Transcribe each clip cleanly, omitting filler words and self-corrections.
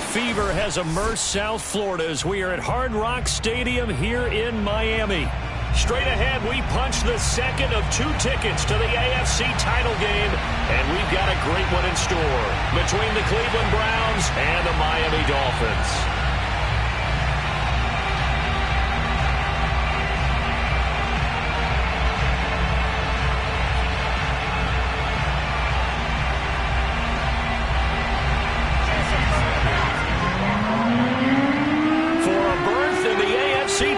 fever has immersed South Florida as we are at Hard Rock Stadium here in Miami. Straight ahead, we punch the second of 2 tickets to the AFC title game, and we've got a great one in store between the Cleveland Browns and the Miami Dolphins.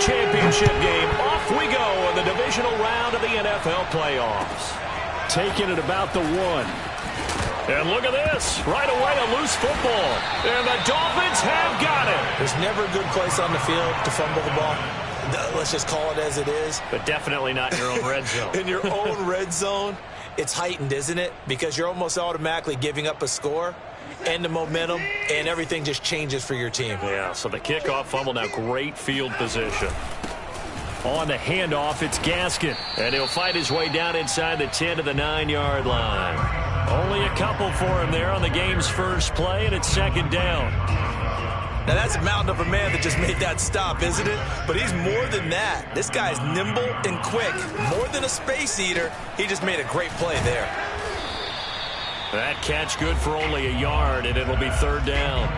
Championship game. Off we go in the divisional round of the NFL playoffs. Taking it about the 1. And look at this. Right away, a loose football. And the Dolphins have got it. There's never a good place on the field to fumble the ball. Let's just call it as it is. But definitely not in your own red zone. In your own red zone, it's heightened, isn't it? Because you're almost automatically giving up a score and the momentum, and everything just changes for your team. Yeah, so the kickoff fumble, now great field position. On the handoff, it's Gaskin, and he'll fight his way down inside the 10 to the 9-yard line. Only a couple for him there on the game's first play, and it's second down. Now, that's a mountain of a man that just made that stop, isn't it? But he's more than that. This guy's nimble and quick. More than a space eater, he just made a great play there. That catch good for only a yard, and it'll be third down.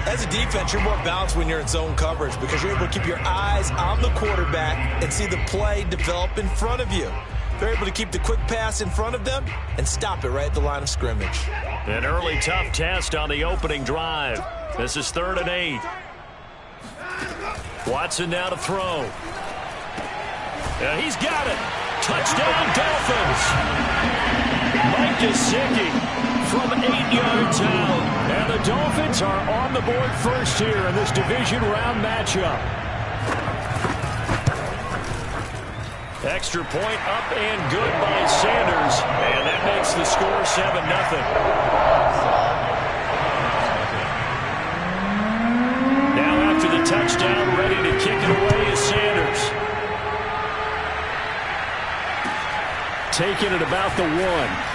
As a defense, you're more balanced when you're in zone coverage because you're able to keep your eyes on the quarterback and see the play develop in front of you. They're able to keep the quick pass in front of them and stop it right at the line of scrimmage. An early tough test on the opening drive. This is 3rd and 8. Watson now to throw. He's got it. Touchdown, Dolphins. Mike Gesicki from 8 yards out. And the Dolphins are on the board first here in this division round matchup. Extra point up and good by Sanders. And that makes the score 7-0. Now after the touchdown, ready to kick it away is Sanders. Taking it about the 1.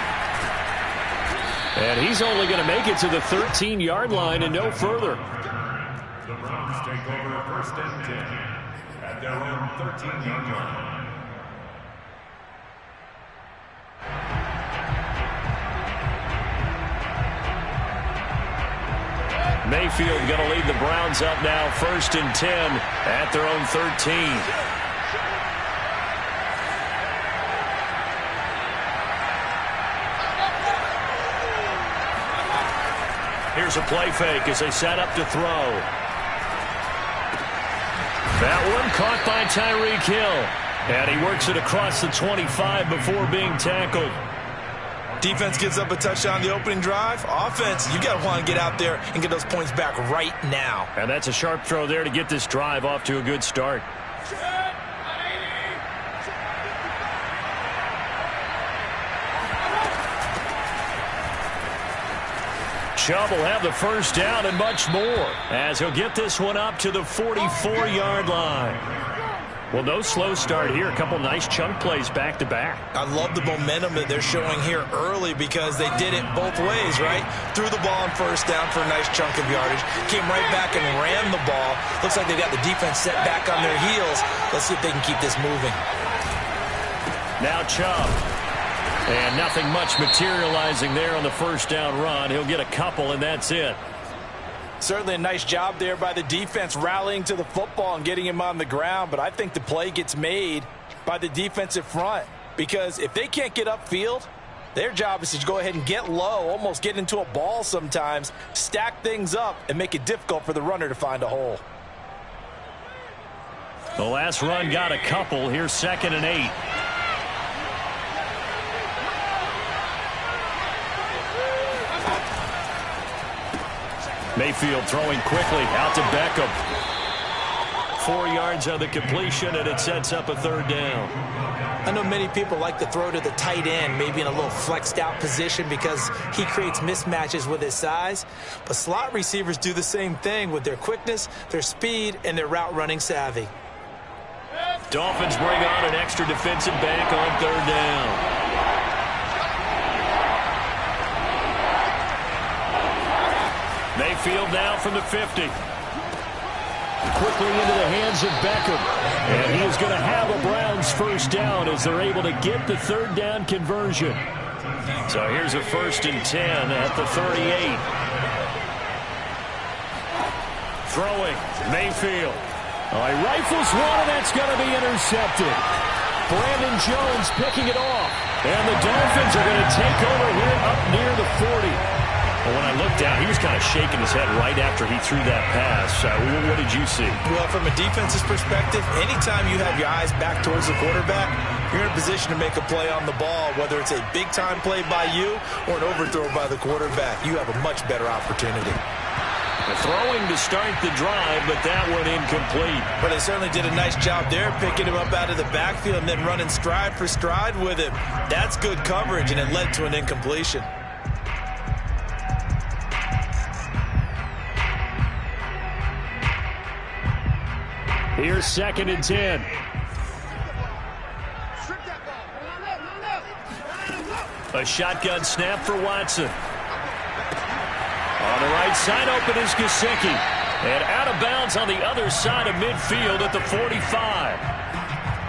And he's only going to make it to the 13-yard line and no further. The Browns take over 1st and 10 at their own 13-yard line. Mayfield going to lead the Browns up now 1st and 10 at their own 13. Here's a play fake as they set up to throw. That one caught by Tyreek Hill. And he works it across the 25 before being tackled. Defense gives up a touchdown the opening drive. Offense, you got to want to get out there and get those points back right now. And that's a sharp throw there to get this drive off to a good start. Chubb will have the first down and much more as he'll get this one up to the 44-yard line. Well, no slow start here. A couple nice chunk plays back-to-back. I love the momentum that they're showing here early because they did it both ways, right? Threw the ball on first down for a nice chunk of yardage. Came right back and ran the ball. Looks like they got the defense set back on their heels. Let's see if they can keep this moving. Now Chubb. And nothing much materializing there on the first down run. He'll get a couple, and that's it. Certainly a nice job there by the defense rallying to the football and getting him on the ground. But I think the play gets made by the defensive front because if they can't get upfield, their job is to go ahead and get low, almost get into a ball sometimes, stack things up, and make it difficult for the runner to find a hole. The last run got a couple. Here's 2nd and 8. Mayfield throwing quickly out to Beckham. 4 yards on the completion, and it sets up a 3rd down. I know many people like to throw to the tight end, maybe in a little flexed out position because he creates mismatches with his size. But slot receivers do the same thing with their quickness, their speed, and their route running savvy. Dolphins bring on an extra defensive back on 3rd down. Mayfield now from the 50. Quickly into the hands of Beckham. And he is going to have a Browns first down as they're able to get the third down conversion. So here's a 1st and 10 at the 38. Throwing, Mayfield. He rifles one, and that's going to be intercepted. Brandon Jones picking it off. And the Dolphins are going to take over here up near the 40. Well, when I looked down, he was kind of shaking his head right after he threw that pass. What did you see? Well, from a defense's perspective, anytime you have your eyes back towards the quarterback, you're in a position to make a play on the ball, whether it's a big-time play by you or an overthrow by the quarterback. You have a much better opportunity. Throwing to start the drive, but that one incomplete. But they certainly did a nice job there, picking him up out of the backfield and then running stride for stride with him. That's good coverage, and it led to an incompletion. Here's 2nd and 10. A shotgun snap for Watson. On the right side, open is Gesicki. And out of bounds on the other side of midfield at the 45.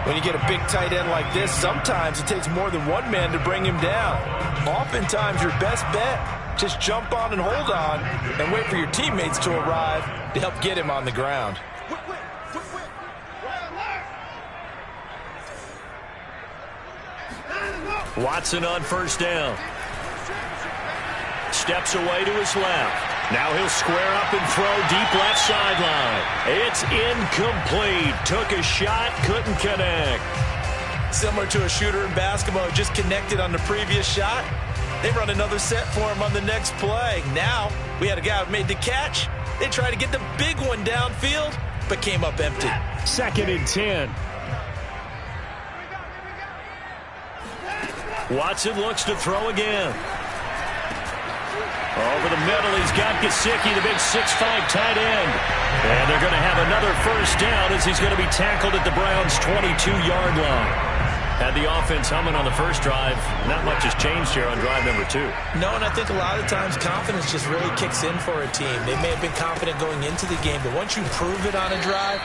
When you get a big tight end like this, sometimes it takes more than one man to bring him down. Oftentimes, your best bet, just jump on and hold on and wait for your teammates to arrive to help get him on the ground. Watson on 1st down. Steps away to his left. Now he'll square up and throw deep left sideline. It's incomplete. Took a shot, couldn't connect. Similar to a shooter in basketball, just connected on the previous shot. They run another set for him on the next play. Now we had a guy who made the catch. They tried to get the big one downfield, but came up empty. 2nd and 10. Watson looks to throw again. Over the middle, he's got Gesicki, the big 6'5" tight end. And they're going to have another first down as he's going to be tackled at the Browns' 22-yard line. Had the offense humming on the first drive. Not much has changed here on drive number 2. No, and I think a lot of times confidence just really kicks in for a team. They may have been confident going into the game, but once you prove it on a drive,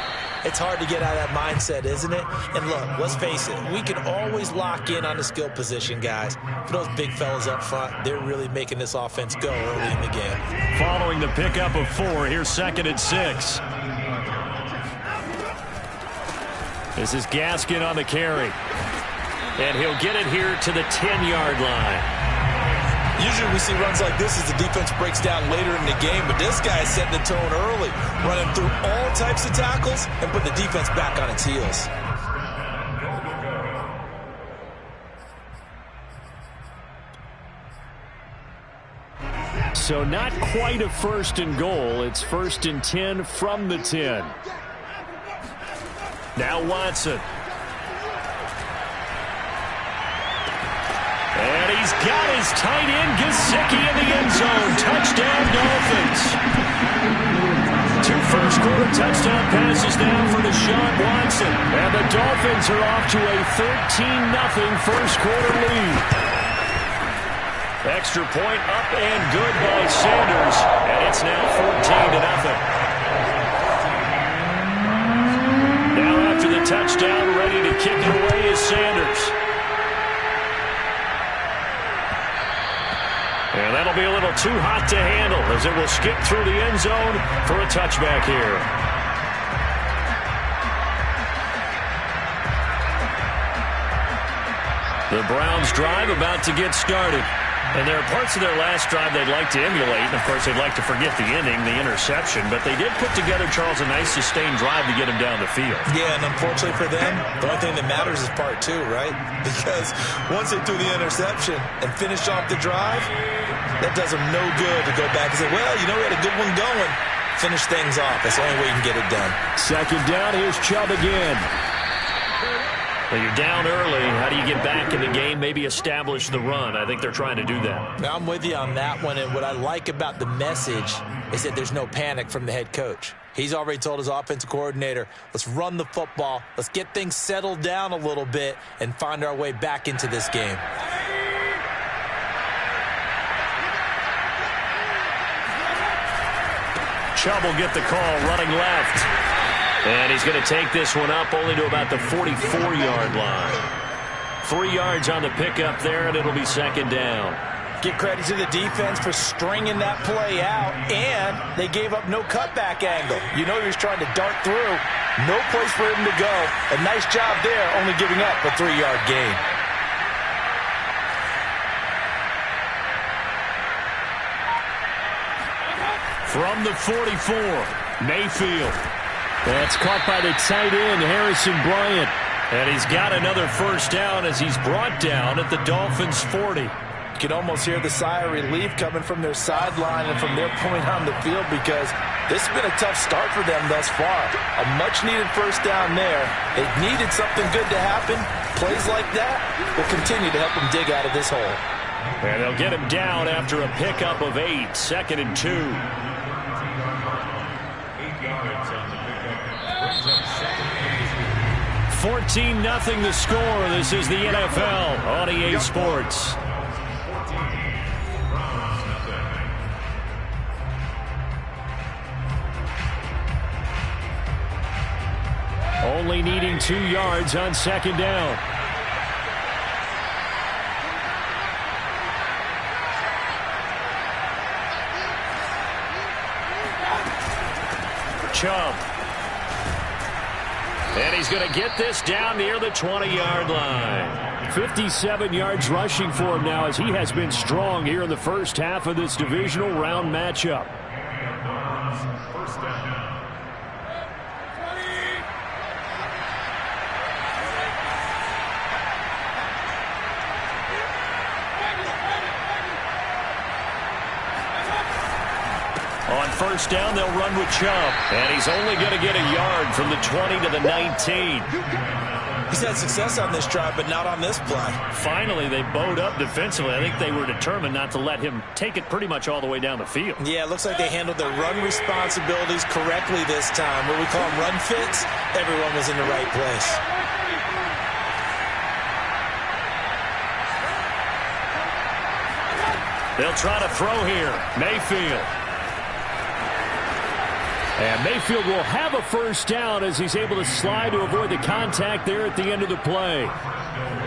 it's hard to get out of that mindset, isn't it? And look, let's face it, we can always lock in on the skill position, guys. For those big fellas up front, they're really making this offense go early in the game. Following the pickup of 4, here's 2nd and 6. This is Gaskin on the carry. And he'll get it here to the 10-yard line. Usually we see runs like this as the defense breaks down later in the game, but this guy is setting the tone early, running through all types of tackles and put the defense back on its heels. So not quite a 1st and goal. It's 1st and 10 from the 10. Now Watson. And he's got his tight end, Gesicki, in the end zone. Touchdown, Dolphins. 2 first-quarter touchdown passes now for Deshaun Watson. And the Dolphins are off to a 13-0 first-quarter lead. Extra point up and good by Sanders. And it's now 14-0. Now after the touchdown, ready to kick it away is Sanders. And that'll be a little too hot to handle as it will skip through the end zone for a touchback here. The Browns drive about to get started. And there are parts of their last drive they'd like to emulate. And, of course, they'd like to forget the inning, the interception. But they did put together, Charles, a nice sustained drive to get him down the field. Yeah, and unfortunately for them, the only thing that matters is part 2, right? Because once they threw the interception and finished off the drive, that does them no good to go back and say, well, you know, we had a good one going. Finish things off. That's the only way you can get it done. 2nd down, here's Chubb again. Well, you're down early. How do you get back in the game? Maybe establish the run. I think they're trying to do that. Now, I'm with you on that one. And what I like about the message is that there's no panic from the head coach. He's already told his offensive coordinator, let's run the football. Let's get things settled down a little bit and find our way back into this game. Chubb will get the call running left. And he's going to take this one up only to about the 44-yard line. 3 yards on the pickup there, and it'll be second down. Give credit to the defense for stringing that play out, and they gave up no cutback angle. You know he was trying to dart through. No place for him to go. A nice job there, only giving up a 3-yard gain. From the 44, Mayfield. That's caught by the tight end, Harrison Bryant. And he's got another first down as he's brought down at the Dolphins' 40. You can almost hear the sigh of relief coming from their sideline and from their point on the field, because this has been a tough start for them thus far. A much-needed first down there. They needed something good to happen. Plays like that will continue to help them dig out of this hole. And they'll get him down after a pickup of 8, 2nd and 2. 8 yards on the pickup. 14-0 the score. This is the NFL on EA Sports. Only needing 2 yards on second down. Chubb. And he's going to get this down near the 20-yard line. 57 yards rushing for him now, as he has been strong here in the first half of this divisional round matchup. First down. On first down, they'll run with Chubb. And he's only going to get a yard from the 20 to the 19. He's had success on this drive, but not on this play. Finally, they bowed up defensively. I think they were determined not to let him take it pretty much all the way down the field. Yeah, it looks like they handled their run responsibilities correctly this time. What we call them run fits, everyone was in the right place. They'll try to throw here. Mayfield. And Mayfield will have a first down as he's able to slide to avoid the contact there at the end of the play.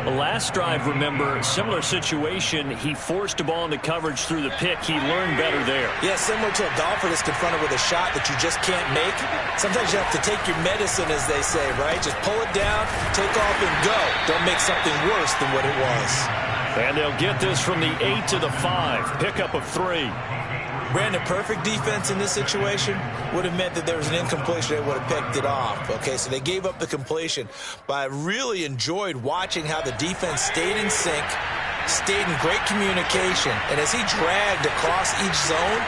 The last drive, remember, similar situation. He forced a ball into coverage through the pick. He learned better there. Yeah, similar to a golfer that's confronted with a shot that you just can't make. Sometimes you have to take your medicine, as they say, right? Just pull it down, take off, and go. Don't make something worse than what it was. And they'll get this from the 8 to the 5. Pickup of 3. Brandon, perfect defense in this situation would have meant that there was an incompletion. They would have picked it off. Okay, so they gave up the completion. But I really enjoyed watching how the defense stayed in sync, stayed in great communication. And as he dragged across each zone,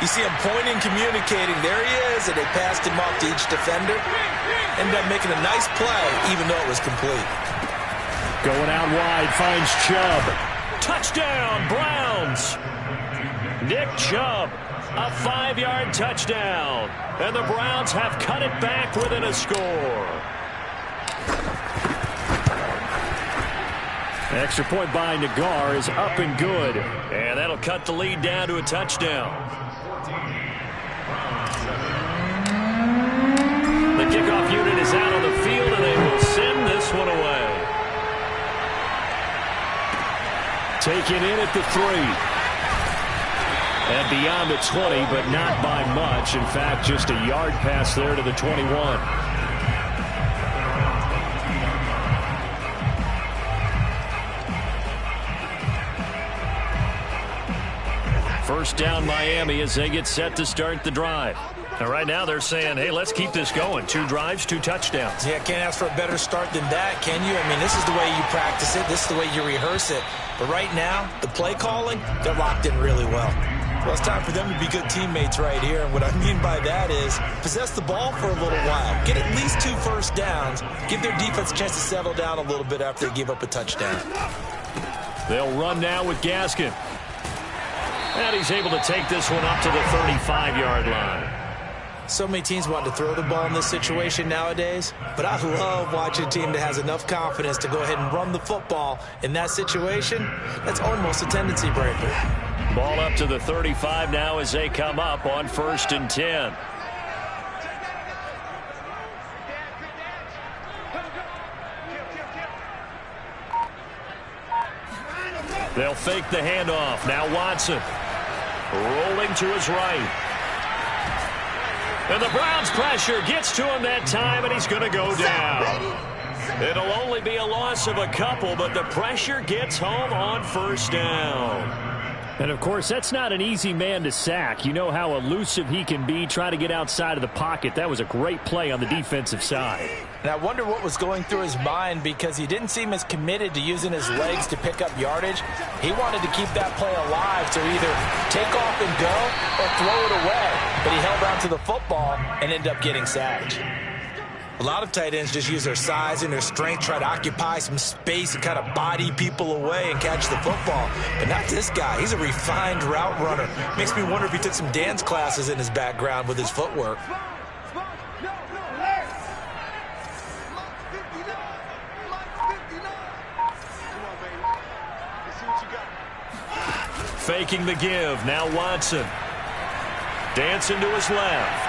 you see him pointing, communicating. There he is, and they passed him off to each defender. Ended up making a nice play, even though it was complete. Going out wide, finds Chubb. Touchdown, Browns! Nick Chubb, a 5-yard touchdown. And the Browns have cut it back within a score. Extra point by Nagar is up and good. And that'll cut the lead down to a touchdown. The kickoff unit is out on the field, and they will send this one away. Taken in at the 3. And beyond the 20, but not by much. In fact, just a yard pass there to the 21. First down, Miami, as they get set to start the drive. Now, right now, they're saying, hey, let's keep this going. 2 drives, 2 touchdowns. Yeah, can't ask for a better start than that, can you? I mean, this is the way you practice it. This is the way you rehearse it. But right now, the play calling, they're locked in really well. Well, it's time for them to be good teammates right here. And what I mean by that is possess the ball for a little while. Get at least 2 first downs. Give their defense a chance to settle down a little bit after they give up a touchdown. They'll run now with Gaskin. And he's able to take this one up to the 35-yard line. So many teams want to throw the ball in this situation nowadays, but I love watching a team that has enough confidence to go ahead and run the football. In that situation, that's almost a tendency breaker. Ball up to the 35 now as they come up on 1st and 10. They'll fake the handoff. Now Watson rolling to his right. And the Browns pressure gets to him that time, and he's going to go down. It'll only be a loss of a couple, but the pressure gets home on first down. And, of course, that's not an easy man to sack. You know how elusive he can be, trying to get outside of the pocket. That was a great play on the defensive side. And I wonder what was going through his mind, because he didn't seem as committed to using his legs to pick up yardage. He wanted to keep that play alive to either take off and go or throw it away. But he held on to the football and ended up getting sacked. A lot of tight ends just use their size and their strength, try to occupy some space and kind of body people away and catch the football. But not this guy. He's a refined route runner. Makes me wonder if he took some dance classes in his background with his footwork. Faking the give. Now Watson. Dancing to his left.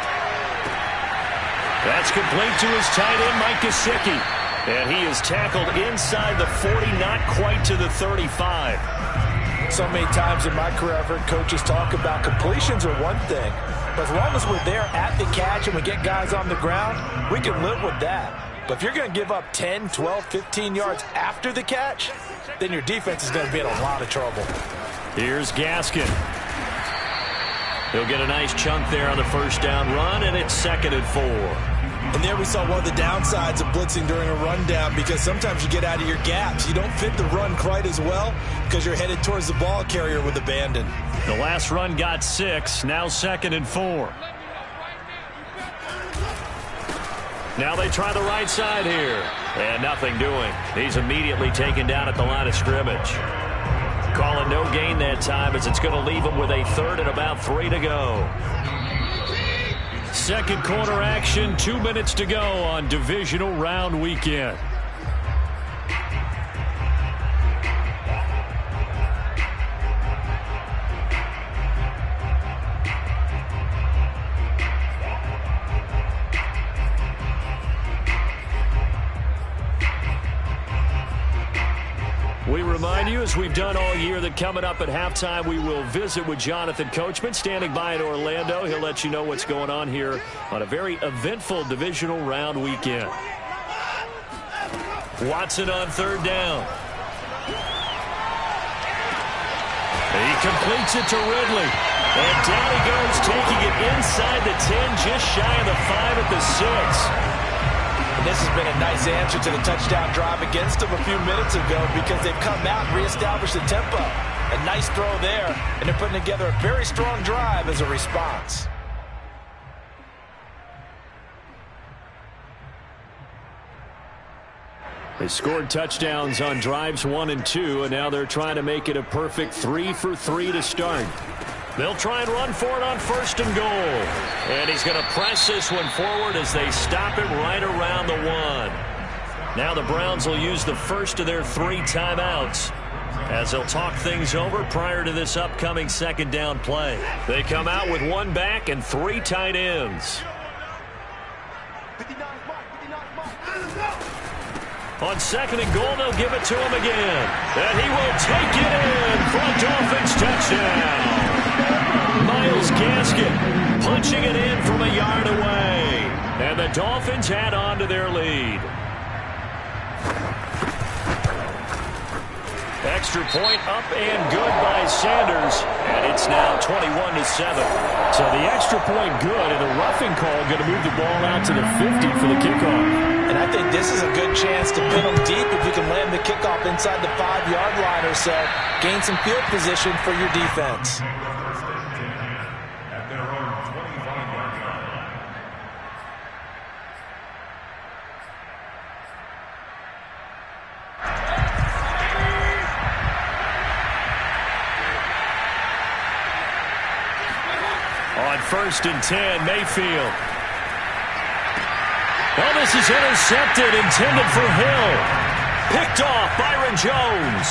That's complete to his tight end, Mike Gesicki. And he is tackled inside the 40, not quite to the 35. So many times in my career I've heard coaches talk about completions are one thing. But as long as we're there at the catch and we get guys on the ground, we can live with that. But if you're going to give up 10, 12, 15 yards after the catch, then your defense is going to be in a lot of trouble. Here's Gaskin. He'll get a nice chunk there on the first down run, and it's 2nd and 4. And there we saw one of the downsides of blitzing during a rundown, because sometimes you get out of your gaps. You don't fit the run quite as well because you're headed towards the ball carrier with abandon. The last run got 6, now 2nd and 4. Now they try the right side here, and nothing doing. He's immediately taken down at the line of scrimmage. Calling no gain that time, as it's going to leave him with a 3rd and about 3 to go. Second quarter action, 2 minutes to go on divisional round weekend. We remind you, as we've done all year, that coming up at halftime, we will visit with Jonathan Coachman, standing by in Orlando. He'll let you know what's going on here on a very eventful divisional round weekend. Watson on 3rd down. He completes it to Ridley. And down he goes, taking it inside the 10, just shy of the 5 at the 6. And this has been a nice answer to the touchdown drive against them a few minutes ago, because they've come out and reestablished the tempo. A nice throw there, and they're putting together a very strong drive as a response. They scored touchdowns on drives 1 and 2, and now they're trying to make it a perfect 3 for 3 to start. They'll try and run for it on 1st and goal. And he's going to press this one forward as they stop it right around the 1. Now the Browns will use the first of their 3 timeouts, as they'll talk things over prior to this upcoming 2nd down play. They come out with 1 back and 3 tight ends. On 2nd and goal, they'll give it to him again. And he will take it in for a Dolphins touchdown. Myles Gaskin punching it in from a yard away. And the Dolphins add on to their lead. Extra point up and good by Sanders. And it's now 21-7. So the extra point good, and the roughing call going to move the ball out to the 50 for the kickoff. And I think this is a good chance to pin them deep if you can land the kickoff inside the 5-yard line or so. Gain some field position for your defense. At their own 25-yard line. On 1st and 10, Mayfield. Oh, this is intercepted, intended for Hill. Picked off, Byron Jones.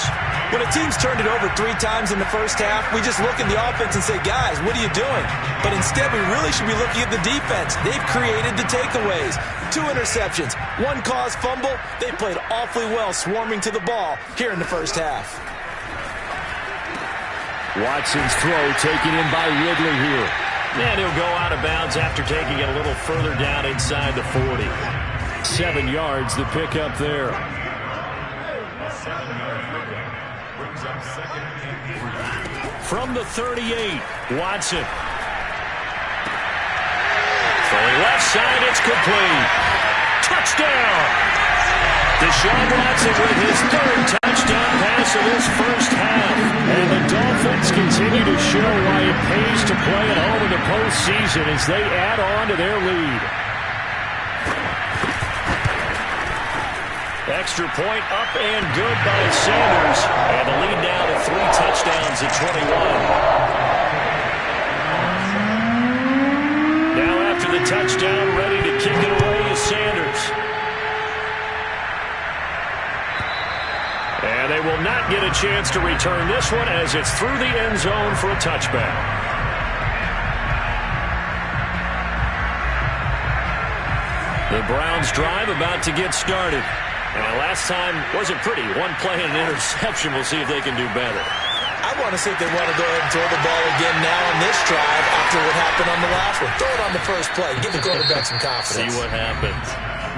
When a team's turned it over 3 times in the first half, we just look at the offense and say, guys, what are you doing? But instead, we really should be looking at the defense. They've created the takeaways. 2 interceptions, 1 caused fumble. They played awfully well swarming to the ball here in the first half. Watson's throw taken in by Ridley here. And he'll go out of bounds after taking it a little further down inside the 40. 7 yards, the pickup there. A 7-yard pickup brings up second and 3. From the 38, Watson. Fully left side, it's complete. Touchdown! Deshaun Watson with his 3rd touchdown pass of this first half. And the Dolphins continue to show why it pays to play at home in the postseason as they add on to their lead. Extra point up and good by Sanders. And the lead now to 3 touchdowns at 21. Now after the touchdown, ready to kick it away is Sanders. And they will not get a chance to return this one as it's through the end zone for a touchback. The Browns drive about to get started. And last time wasn't pretty. 1 play and an interception. We'll see if they can do better. I want to see if they want to go ahead and throw the ball again now on this drive after what happened on the last one. Throw it on the first play. Give the quarterback some confidence. See what happens.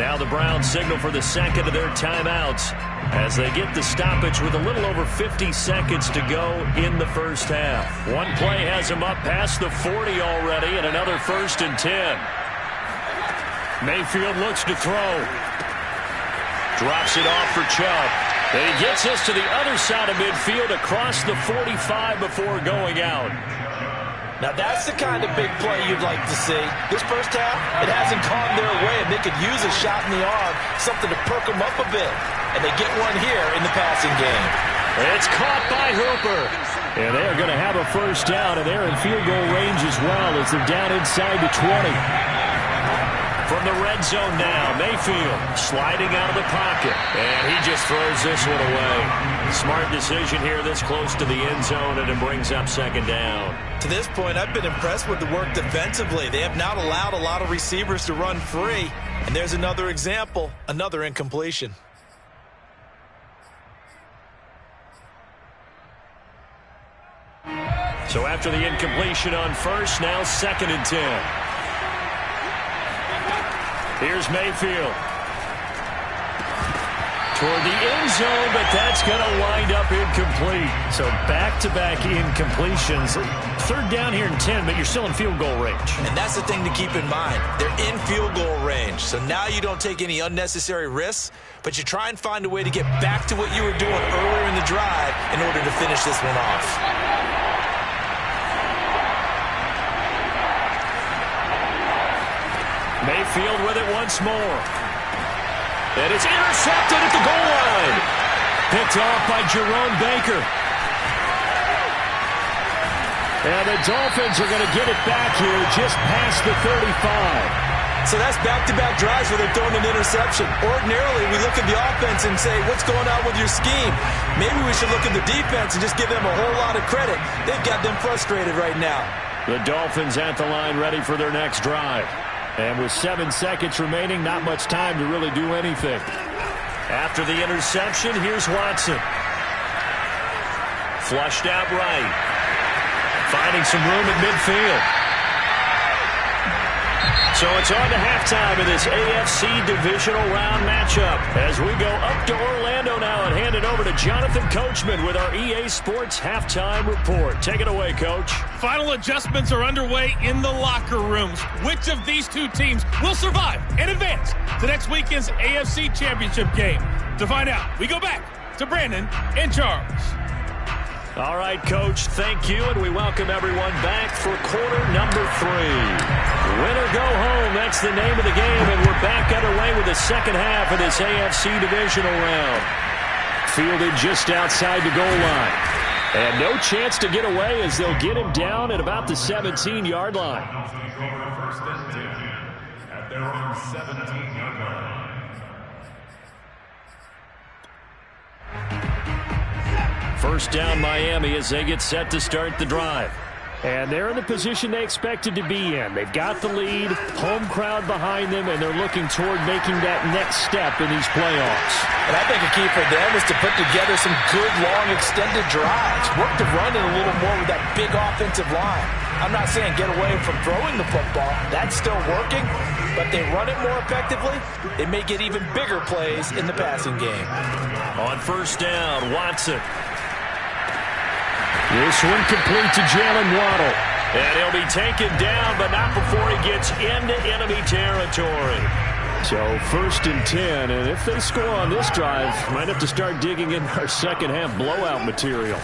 Now the Browns signal for the second of their timeouts as they get the stoppage with a little over 50 seconds to go in the first half. 1 play has them up past the 40 already and another 1st and 10. Mayfield looks to throw. Drops it off for Chubb. And he gets us to the other side of midfield across the 45 before going out. Now that's the kind of big play you'd like to see. This first half, it hasn't gone their way, and they could use a shot in the arm, something to perk them up a bit. And they get one here in the passing game. It's caught by Hooper. And they're going to have a first down, and they're in field goal range as well as they're down inside the 20. From the red zone now, Mayfield sliding out of the pocket. And he just throws this one away. Smart decision here this close to the end zone, and it brings up second down. To this point, I've been impressed with the work defensively. They have not allowed a lot of receivers to run free. And there's another example, another incompletion. So after the incompletion on first, now 2nd and 10. Here's Mayfield. Toward the end zone, but that's going to wind up incomplete. So back-to-back incompletions. 3rd down here in 10, but you're still in field goal range. And that's the thing to keep in mind. They're in field goal range. So now you don't take any unnecessary risks, but you try and find a way to get back to what you were doing earlier in the drive in order to finish this one off. Mayfield with it once more. And it's intercepted at the goal line. Picked off by Jerome Baker. And the Dolphins are going to get it back here just past the 35. So that's back-to-back drives where they're throwing an interception. Ordinarily, we look at the offense and say, what's going on with your scheme? Maybe we should look at the defense and just give them a whole lot of credit. They've got them frustrated right now. The Dolphins at the line ready for their next drive. And with 7 seconds remaining, not much time to really do anything. After the interception, here's Watson. Flushed out right. Finding some room at midfield. So it's on to halftime in this AFC divisional round matchup as we go up to Orlando now and hand it over to Jonathan Coachman with our EA Sports halftime report. Take it away, Coach. Final adjustments are underway in the locker rooms. Which of these two teams will survive and advance to next weekend's AFC Championship game? To find out, we go back to Brandon and Charles. All right, Coach, thank you, and we welcome everyone back for quarter number 3. Win or go home, that's the name of the game, and we're back underway with the second half of this AFC divisional round. Fielded just outside the goal line. And no chance to get away as they'll get him down at about the 17-yard line. First and 10 at their own 17-yard line. First down Miami as they get set to start the drive. And they're in the position they expected to be in. They've got the lead, home crowd behind them, and they're looking toward making that next step in these playoffs. And I think a key for them is to put together some good, long, extended drives. Work the run in a little more with that big offensive line. I'm not saying get away from throwing the football. That's still working. But they run it more effectively, they may get even bigger plays in the passing game. On first down, Watson. This one complete to Jalen Waddle. And he'll be taken down, but not before he gets into enemy territory. So 1st and 10, and if they score on this drive, might have to start digging in our second half blowout material.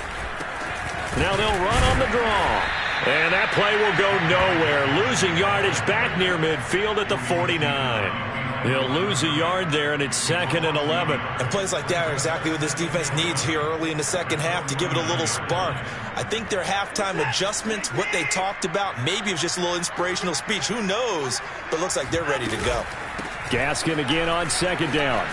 Now they'll run on the draw. And that play will go nowhere. Losing yardage back near midfield at the 49. He'll lose a yard there, and it's 2nd and 11. And plays like that are exactly what this defense needs here early in the second half to give it a little spark. I think their halftime adjustments, what they talked about, maybe it was just a little inspirational speech. Who knows? But it looks like they're ready to go. Gaskin again on 2nd down.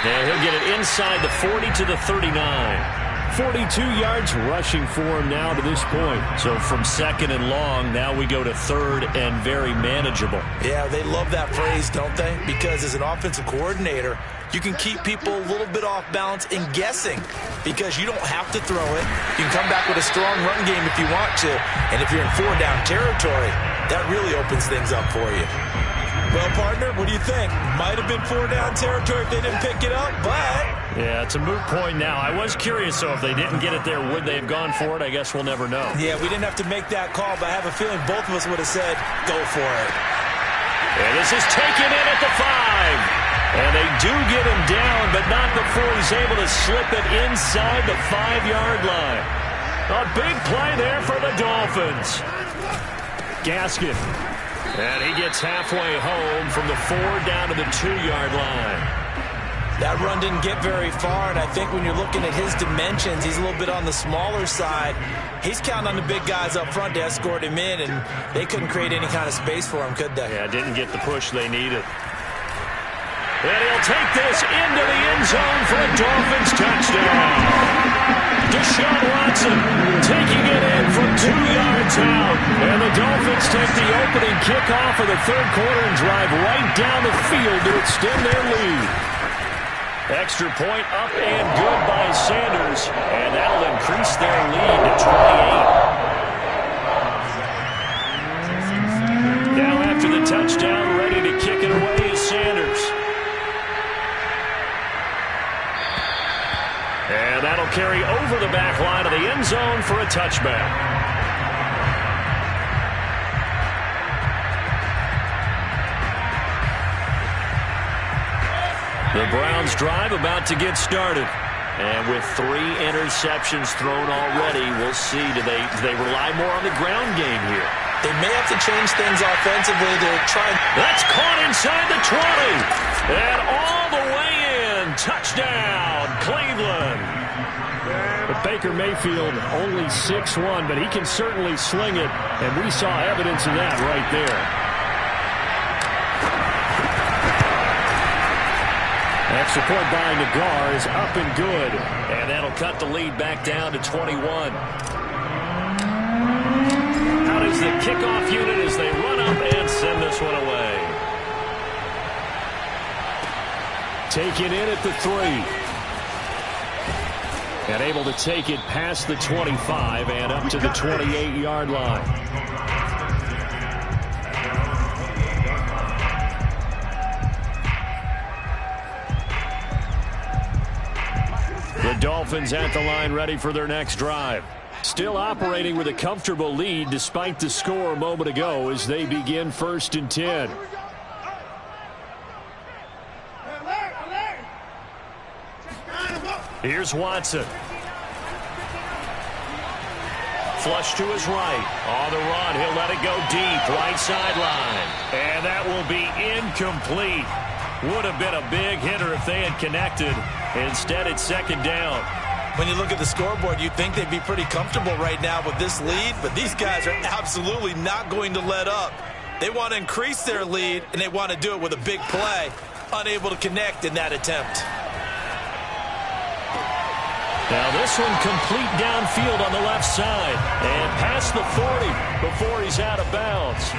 And he'll get it inside the 40 to the 39. 42 yards rushing for him now to this point. So from 2nd and long, now we go to 3rd and very manageable. Yeah, they love that phrase, don't they? Because as an offensive coordinator, you can keep people a little bit off balance and guessing because you don't have to throw it. You can come back with a strong run game if you want to. And if you're in 4-down territory, that really opens things up for you. Well, partner, what do you think? Might have been 4-down territory if they didn't pick it up, but... Yeah, it's a moot point now. I was curious, so if they didn't get it there, would they have gone for it? I guess we'll never know. Yeah, we didn't have to make that call, but I have a feeling both of us would have said, go for it. And this is taken in at the 5. And they do get him down, but not before he's able to slip it inside the 5-yard line. A big play there for the Dolphins. Gaskin. And he gets halfway home from the 4 down to the 2-yard line. That run didn't get very far, and I think when you're looking at his dimensions, he's a little bit on the smaller side. He's counting on the big guys up front to escort him in, and they couldn't create any kind of space for him, could they? Yeah, didn't get the push they needed. And he'll take this into the end zone for a Dolphins touchdown. Deshaun Watson taking it in from 2 yards out. And the Dolphins take the opening kickoff of the 3rd quarter and drive right down the field to extend their lead. Extra point up and good by Sanders. And that'll increase their lead to 28. Now after the touchdown, ready to kick it away is Sanders. And that'll carry over the back line of the end zone for a touchback. The Browns drive about to get started. And with 3 interceptions thrown already, we'll see. Do they rely more on the ground game here? They may have to change things offensively to try. That's caught inside the 20. And all the way in. Touchdown, Cleveland. But Baker Mayfield only 6'1", but he can certainly sling it. And we saw evidence of that right there. Extra point by Nagar is up and good. And that'll cut the lead back down to 21. Out is the kickoff unit as they run up and send this one away. Taken in at the 3. And able to take it past the 25 and up to the 28-yard line. The Dolphins at the line ready for their next drive. Still operating with a comfortable lead despite the score a moment ago as they begin 1st and 10. Here's Watson. Flush to his right. On the run, he'll let it go deep. Right sideline. And that will be incomplete. Would have been a big hitter if they had connected. Instead, it's 2nd down. When you look at the scoreboard, you'd think they'd be pretty comfortable right now with this lead, but these guys are absolutely not going to let up. They want to increase their lead, and they want to do it with a big play. Unable to connect in that attempt. Now this one complete downfield on the left side and past the 40 before he's out of bounds.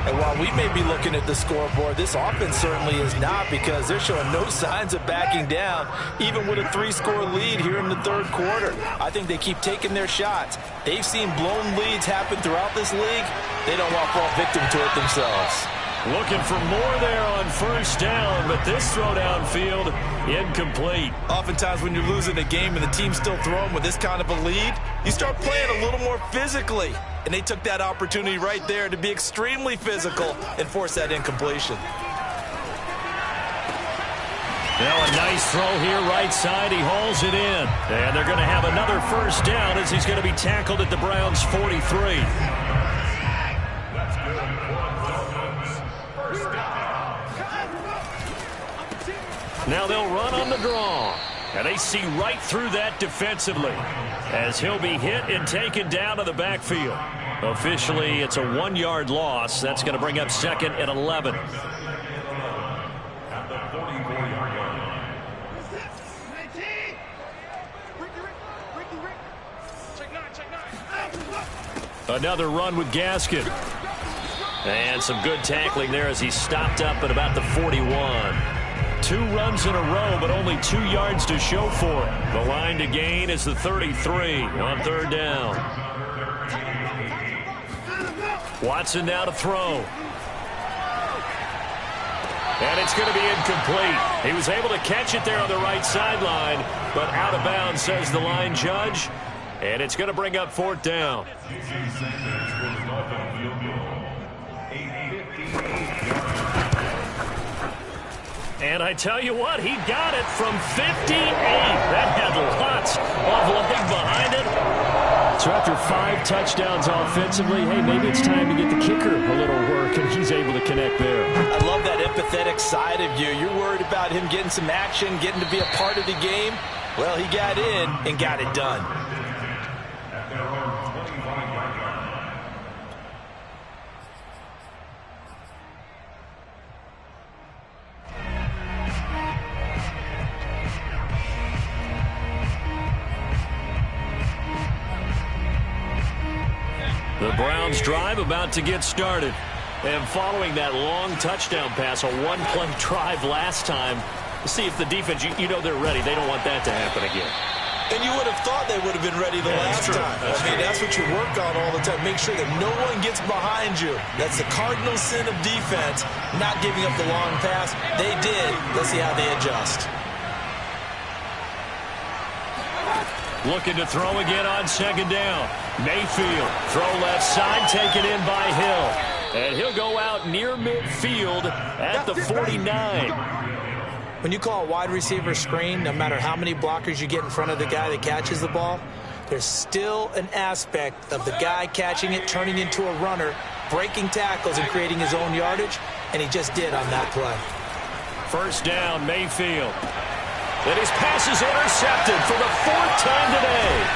And while we may be looking at the scoreboard, this offense certainly is not, because they're showing no signs of backing down, even with a 3-score lead here in the third quarter. I think they keep taking their shots. They've seen blown leads happen throughout this league. They don't want to fall victim to it themselves. Looking for more there on first down, but this throw downfield incomplete. Oftentimes when you're losing a game and the team's still throwing with this kind of a lead, you start playing a little more physically. And they took that opportunity right there to be extremely physical and force that incompletion. Now a nice throw here right side. He hauls it in. And they're going to have another first down as he's going to be tackled at the Browns' 43. Now they'll run on the draw. And they see right through that defensively as he'll be hit and taken down to the backfield. Officially, it's a 1-yard loss. That's going to bring up second and 11. Another run with Gaskin. And some good tackling there as he stopped up at about the 41. 2 runs in a row, but only 2 yards to show for it. The line to gain is the 33 on third down. Watson now to throw. And it's going to be incomplete. He was able to catch it there on the right sideline, but out of bounds, says the line judge. And it's going to bring up fourth down. And I tell you what, he got it from 58. That had lots of leg behind it. So after 5 touchdowns offensively, hey, maybe it's time to get the kicker a little work, and he's able to connect there. I love that empathetic side of you. You're worried about him getting some action, getting to be a part of the game. Well, he got in and got it done. The Browns drive about to get started. And following that long touchdown pass, a 1-play drive last time, see if the defense, you know they're ready. They don't want that to happen again. And you would have thought they would have been ready the last time. That's what you work on all the time. Make sure that no one gets behind you. That's the cardinal sin of defense, not giving up the long pass. They did. Let's see how they adjust. Looking to throw again on second down. Mayfield, throw left side, taken in by Hill. And he'll go out near midfield at the 49. When you call a wide receiver screen, no matter how many blockers you get in front of the guy that catches the ball, there's still an aspect of the guy catching it, turning into a runner, breaking tackles and creating his own yardage, and he just did on that play. First down, Mayfield. And his pass is intercepted for the 4th time today.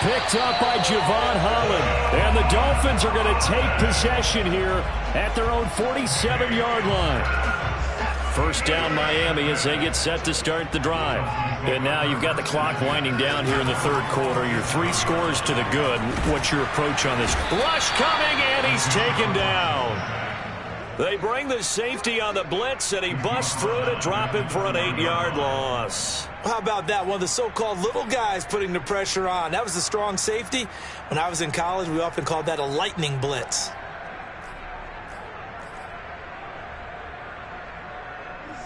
Picked up by Javon Holland. And the Dolphins are going to take possession here at their own 47-yard line. First down, Miami, as they get set to start the drive. And now you've got the clock winding down here in the third quarter. Your 3 scores to the good. What's your approach on this? Rush coming, and he's taken down. They bring the safety on the blitz, and he busts through to drop him for an 8-yard loss. How about that? One of the so-called little guys putting the pressure on. That was a strong safety. When I was in college, we often called that a lightning blitz.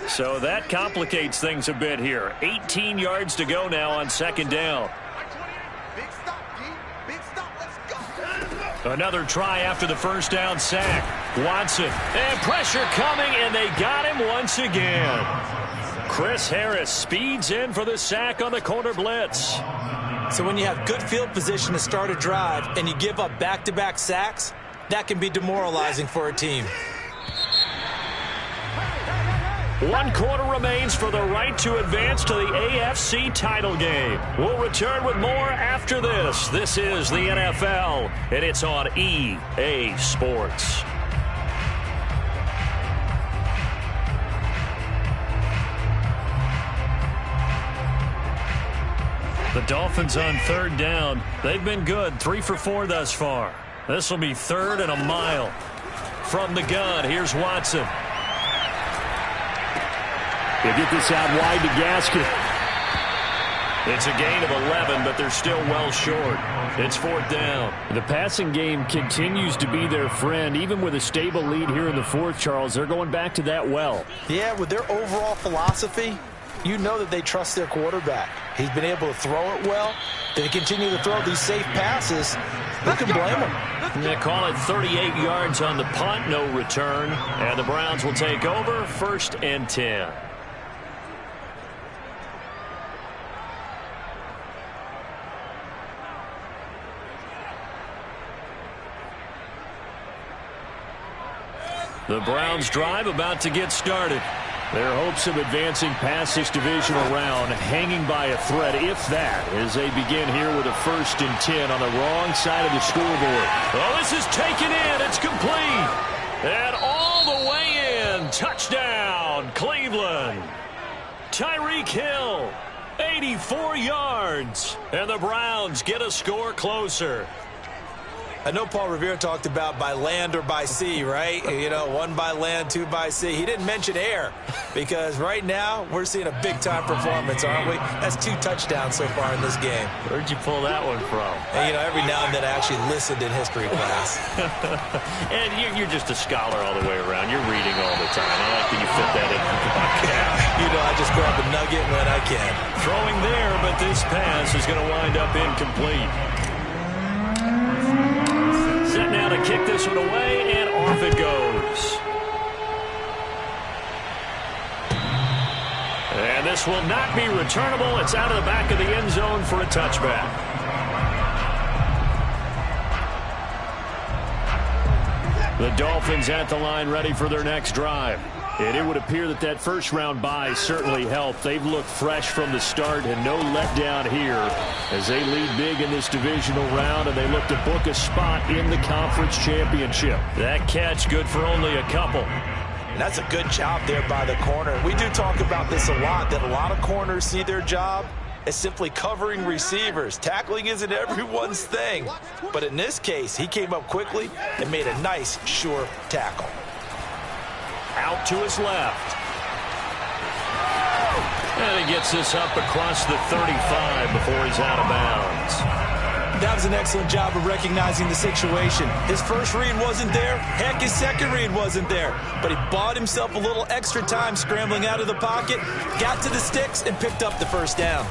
So that complicates things a bit here. 18 yards to go now on second down. Another try after the first down sack. Watson, and pressure coming, and they got him once again. Chris Harris speeds in for the sack on the corner blitz. So when you have good field position to start a drive and you give up back-to-back sacks, that can be demoralizing for a team. 1 quarter remains for the right to advance to the AFC title game. We'll return with more after this. This is the NFL, and it's on EA Sports. The Dolphins on third down. They've been good, 3 for 4 thus far. This will be 3rd and a mile. From the gun, here's Watson. They get this out wide to Gaskin. It's a gain of 11, but they're still well short. It's 4th down. The passing game continues to be their friend. Even with a stable lead here in the 4th, Charles, they're going back to that well. Yeah, with their overall philosophy, you know that they trust their quarterback. He's been able to throw it well. They continue to throw these safe passes. Who can blame them? They call it 38 yards on the punt, no return. And the Browns will take over, 1st and 10. The Browns drive about to get started. Their hopes of advancing past this divisional round hanging by a thread, if that, as they begin here with a 1st and 10 on the wrong side of the scoreboard. Oh, this is taken in. It's complete. And all the way in. Touchdown, Cleveland. Tyreek Hill, 84 yards. And the Browns get a score closer. I know Paul Revere talked about by land or by sea, right? You know, 1 by land, 2 by sea. He didn't mention air because right now we're seeing a big-time performance, aren't we? That's 2 touchdowns so far in this game. Where'd you pull that one from? And, you know, every now and then I actually listened in history class. And you're just a scholar all the way around. You're reading all the time. I like that you fit that in the podcast. You know, I just grab a nugget when I can. Throwing there, but this pass is going to wind up incomplete. Set now to kick this one away, and off it goes. And this will not be returnable. It's out of the back of the end zone for a touchback. The Dolphins at the line ready for their next drive. And it would appear that that first-round bye certainly helped. They've looked fresh from the start and no letdown here as they lead big in this divisional round, and they look to book a spot in the conference championship. That catch good for only a couple. And that's a good job there by the corner. We do talk about this a lot, that a lot of corners see their job as simply covering receivers. Tackling isn't everyone's thing. But in this case, he came up quickly and made a nice, sure tackle. Out to his left. And he gets this up across the 35 before he's out of bounds. That was an excellent job of recognizing the situation. His first read wasn't there. Heck, his second read wasn't there. But he bought himself a little extra time scrambling out of the pocket, got to the sticks, and picked up the first down.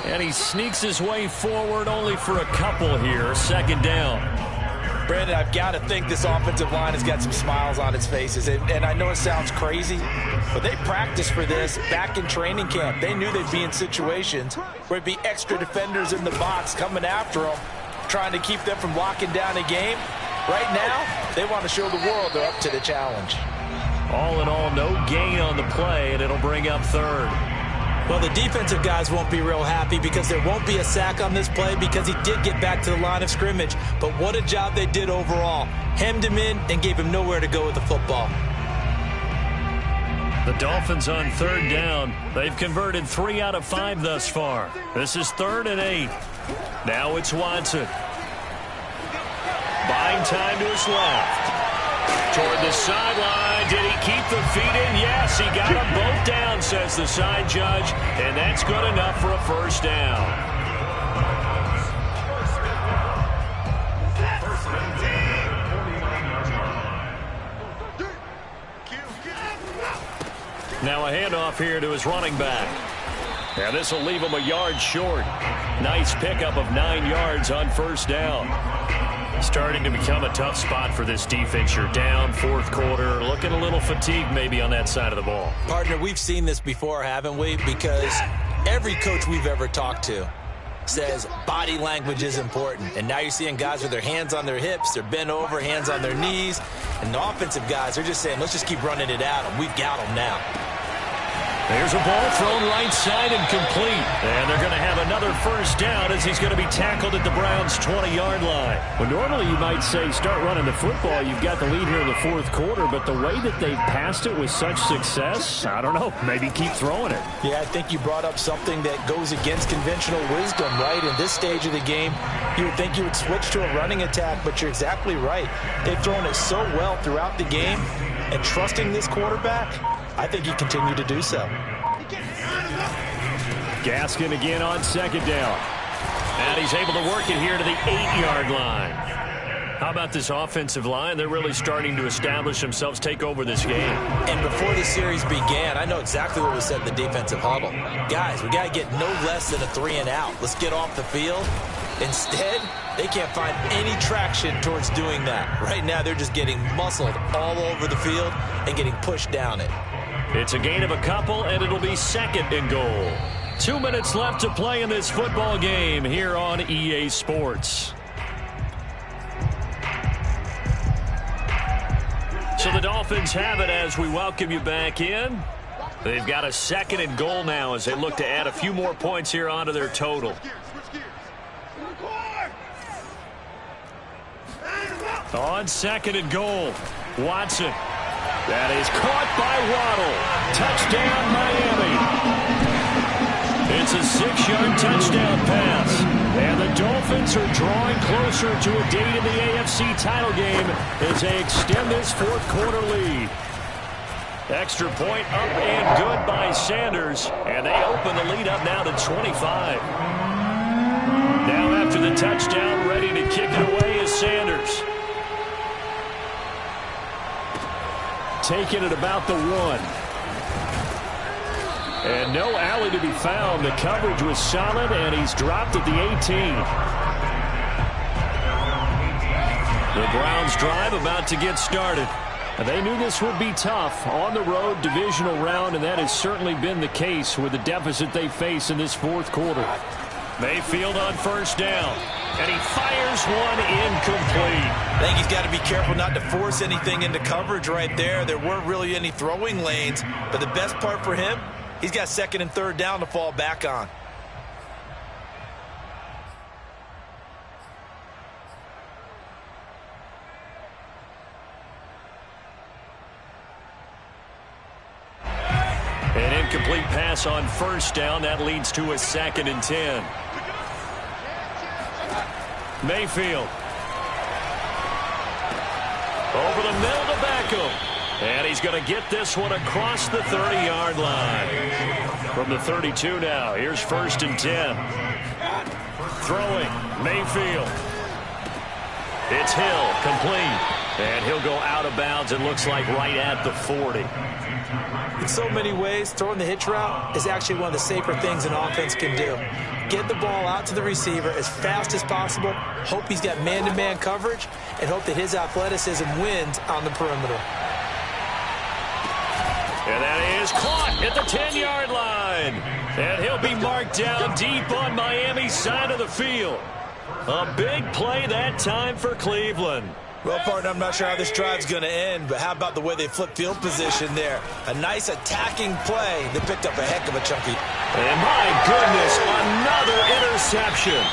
And he sneaks his way forward only for a couple here. 2nd down. Brandon, I've got to think this offensive line has got some smiles on its faces. And I know it sounds crazy, but they practiced for this back in training camp. They knew they'd be in situations where it'd be extra defenders in the box coming after them, trying to keep them from locking down a game. Right now, they want to show the world they're up to the challenge. All in all, no gain on the play, and it'll bring up 3rd. Well, the defensive guys won't be real happy because there won't be a sack on this play because he did get back to the line of scrimmage. But what a job they did overall. Hemmed him in and gave him nowhere to go with the football. The Dolphins on 3rd down. They've converted 3 out of 5 thus far. This is 3rd and 8. Now it's Watson. Buying time to his left. Toward the sideline. Did he keep the feet in? Yes, he got them both down, says the side judge. And that's good enough for a 1st down. Now a handoff here to his running back. And this will leave him a yard short. Nice pickup of 9 yards on 1st down. Starting to become a tough spot for this defense. You're down 4th quarter, looking a little fatigued maybe on that side of the ball. Partner, we've seen this before, haven't we? Because every coach we've ever talked to says body language is important. And now you're seeing guys with their hands on their hips, they're bent over, hands on their knees. And the offensive guys, they're just saying, let's just keep running it at them. We've got them now. There's a ball thrown right side and complete. And they're going to have another first down as he's going to be tackled at the Browns' 20-yard line. Well, normally you might say start running the football. You've got the lead here in the fourth quarter, but the way that they've passed it with such success, I don't know, maybe keep throwing it. Yeah, I think you brought up something that goes against conventional wisdom, right? In this stage of the game, you would think you would switch to a running attack, but you're exactly right. They've thrown it so well throughout the game, and trusting this quarterback, I think he continued to do so. Gaskin again on second down. And he's able to work it here to the 8-yard line. How about this offensive line? They're really starting to establish themselves, take over this game. And before the series began, I know exactly what was said in the defensive huddle. Guys, we got to get no less than a 3-and-out. Let's get off the field. Instead, they can't find any traction towards doing that. Right now, they're just getting muscled all over the field and getting pushed down it. It's a gain of a couple, and it'll be second and goal. 2 minutes left to play in this football game here on EA Sports. So the Dolphins have it as we welcome you back in. They've got a second and goal now as they look to add a few more points here onto their total. On second and goal, Watson. That is caught by Waddle. Touchdown, Miami. It's a 6-yard touchdown pass. And the Dolphins are drawing closer to a date in the AFC title game as they extend this fourth quarter lead. Extra point up and good by Sanders. And they open the lead up now to 25. Now after the touchdown, ready to kick it away is Sanders. Taking it about the 1. And no alley to be found. The coverage was solid, and he's dropped at the 18. The Browns drive about to get started. They knew this would be tough on the road divisional round, and that has certainly been the case with the deficit they face in this fourth quarter. Mayfield on first down. And he fires one incomplete. I think he's got to be careful not to force anything into coverage right there. There weren't really any throwing lanes. But the best part for him, he's got second and third down to fall back on. An incomplete pass on first down. That leads to a second and 10. Mayfield. Over the middle to Beckham. And he's going to get this one across the 30-yard line. From the 32 now, here's first and 10. Throwing, Mayfield. It's Hill, complete. And he'll go out of bounds, it looks like right at the 40. In so many ways, throwing the hitch route is actually one of the safer things an offense can do. Get the ball out to the receiver as fast as possible, hope he's got man-to-man coverage, and hope that his athleticism wins on the perimeter. And that is caught at the 10-yard line. And he'll be marked down deep on Miami's side of the field. A big play that time for Cleveland. Well, partner, I'm not sure how this drive's going to end, but how about the way they flip field position there? A nice attacking play. They picked up a heck of a chunky. And my goodness, another interception.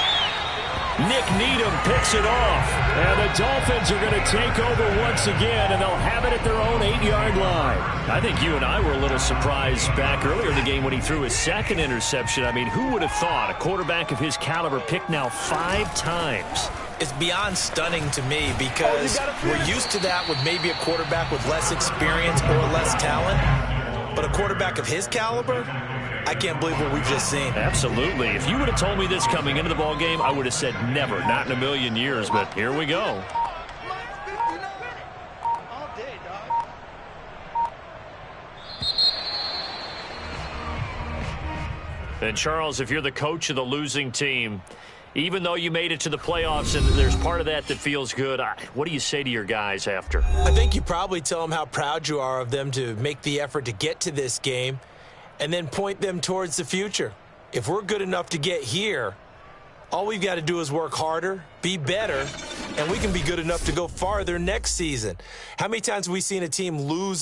Nick Needham picks it off. And the Dolphins are going to take over once again, and they'll have it at their own 8-yard line. I think you and I were a little surprised back earlier in the game when he threw his second interception. I mean, who would have thought a quarterback of his caliber picked now 5 times? It's beyond stunning to me because we're used to that with maybe a quarterback with less experience or less talent. But a quarterback of his caliber, I can't believe what we've just seen. Absolutely. If you would have told me this coming into the ball game, I would have said never, not in a million years. But here we go. And Charles, if you're the coach of the losing team, even though you made it to the playoffs and there's part of that that feels good, what do you say to your guys after? I think you probably tell them how proud you are of them to make the effort to get to this game and then point them towards the future. If we're good enough to get here, all we've got to do is work harder, be better, and we can be good enough to go farther next season. How many times have we seen a team lose